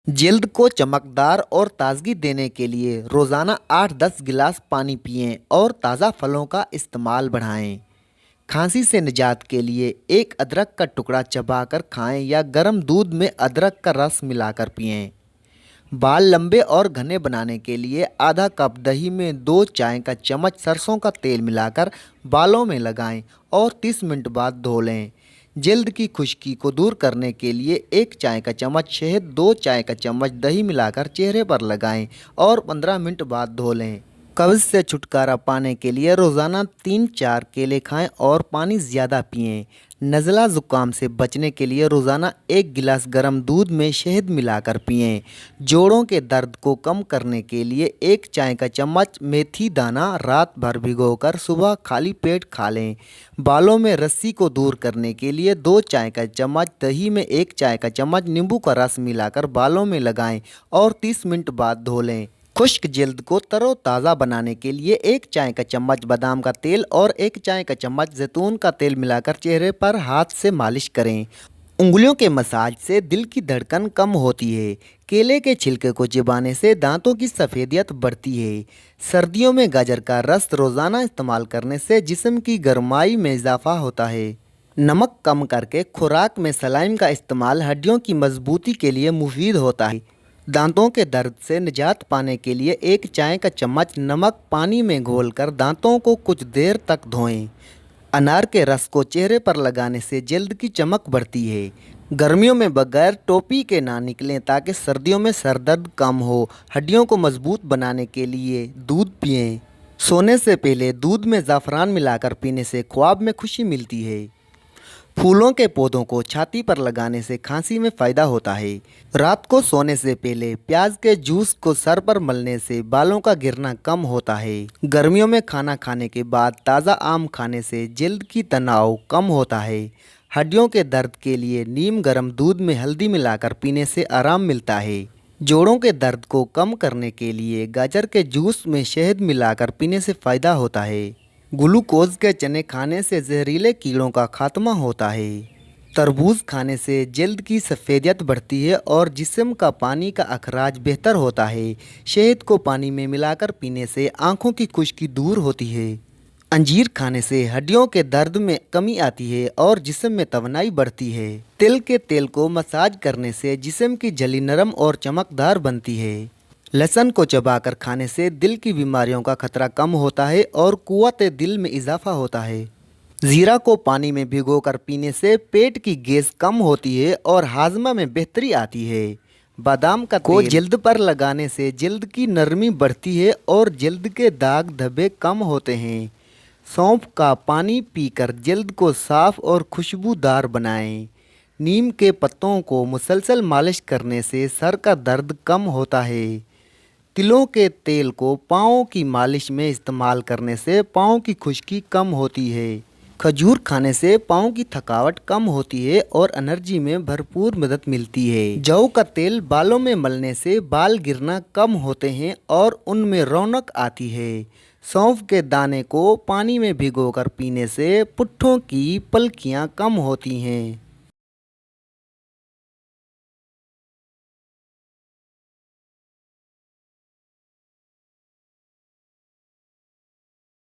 जल्द को चमकदार और ताजगी देने के लिए रोज़ाना 8-10 गिलास पानी पिएं और ताज़ा फलों का इस्तेमाल बढ़ाएं। खांसी से निजात के लिए एक अदरक का टुकड़ा चबाकर खाएं या गर्म दूध में अदरक का रस मिलाकर पिएं। बाल लंबे और घने बनाने के लिए आधा कप दही में 2 चाय का चम्मच सरसों का तेल मिलाकर बालों में लगाएं और 30 मिनट बाद धो लें। जल्द की खुश्की को दूर करने के लिए 1 चाय का चम्मच शहद 2 चाय का चम्मच दही मिलाकर चेहरे पर लगाएं और 15 मिनट बाद धो लें। कब्ज़ से छुटकारा पाने के लिए रोज़ाना 3-4 केले खाएं और पानी ज़्यादा पिएं। नज़ला ज़ुकाम से बचने के लिए रोज़ाना 1 गिलास गर्म दूध में शहद मिलाकर पिएं। जोड़ों के दर्द को कम करने के लिए 1 चाय का चम्मच मेथी दाना रात भर भिगोकर सुबह खाली पेट खा लें। बालों में रस्सी को दूर करने के लिए 2 चाय का चम्मच दही में 1 चाय का चम्मच नींबू का रस मिलाकर बालों में लगाएं और 30 मिनट बाद धो लें। खुश्क जल्द को तरोताज़ा बनाने के लिए 1 चाय का चम्मच बादाम का तेल और 1 चाय का चम्मच जैतून का तेल मिलाकर चेहरे पर हाथ से मालिश करें। उंगलियों के मसाज से दिल की धड़कन कम होती है। केले के छिलके को चिबाने से दांतों की सफ़ेदियत बढ़ती है। सर्दियों में गाजर का रस रोज़ाना इस्तेमाल करने से जिस्म की गर्माई में इजाफा होता है। नमक कम करके खुराक में सलाइम का इस्तेमाल हड्डियों की मजबूती के लिए मुफीद होता है। दांतों के दर्द से निजात पाने के लिए 1 चाय का चम्मच नमक पानी में घोलकर दांतों को कुछ देर तक धोएं। अनार के रस को चेहरे पर लगाने से जल्द की चमक बढ़ती है। गर्मियों में बगैर टोपी के ना निकलें ताकि सर्दियों में सर दर्द कम हो। हड्डियों को मजबूत बनाने के लिए दूध पिएं। सोने से पहले दूध में ज़ाफ़रान मिलाकर पीने से ख्वाब में खुशी मिलती है। फूलों के पौधों को छाती पर लगाने से खांसी में फ़ायदा होता है। रात को सोने से पहले प्याज के जूस को सर पर मलने से बालों का गिरना कम होता है। गर्मियों में खाना खाने के बाद ताज़ा आम खाने से जल्द की तनाव कम होता है। हड्डियों के दर्द के लिए नीम गर्म दूध में हल्दी मिलाकर पीने से आराम मिलता है। जोड़ों के दर्द को कम करने के लिए गाजर के जूस में शहद मिलाकर पीने से फ़ायदा होता है। ग्लूकोज के चने खाने से जहरीले कीड़ों का खात्मा होता है। तरबूज खाने से जल्द की सफ़ेदियत बढ़ती है और जिस्म का पानी का अखराज बेहतर होता है। शहद को पानी में मिलाकर पीने से आँखों की खुश्की दूर होती है। अंजीर खाने से हड्डियों के दर्द में कमी आती है और जिस्म में तवानाई बढ़ती है। तिल के तेल को मसाज करने से जिस्म की झिल्ली नरम और चमकदार बनती है। लहसुन को चबाकर खाने से दिल की बीमारियों का खतरा कम होता है और कुव्वत दिल में इजाफा होता है। जीरा को पानी में भिगोकर पीने से पेट की गैस कम होती है और हाजमा में बेहतरी आती है। बादाम का तेल जल्द पर लगाने से जल्द की नरमी बढ़ती है और जल्द के दाग धब्बे कम होते हैं। सौंफ का पानी पीकर जल्द को साफ और खुशबूदार बनाएं। नीम के पत्तों को मुसलसल मालिश करने से सर का दर्द कम होता है। तिलों के तेल को पाँव की मालिश में इस्तेमाल करने से पाँव की खुश्की कम होती है। खजूर खाने से पाँव की थकावट कम होती है और एनर्जी में भरपूर मदद मिलती है। जौ का तेल बालों में मलने से बाल गिरना कम होते हैं और उनमें रौनक आती है। सौंफ के दाने को पानी में भिगोकर पीने से पुट्ठों की पलकियाँ कम होती हैं।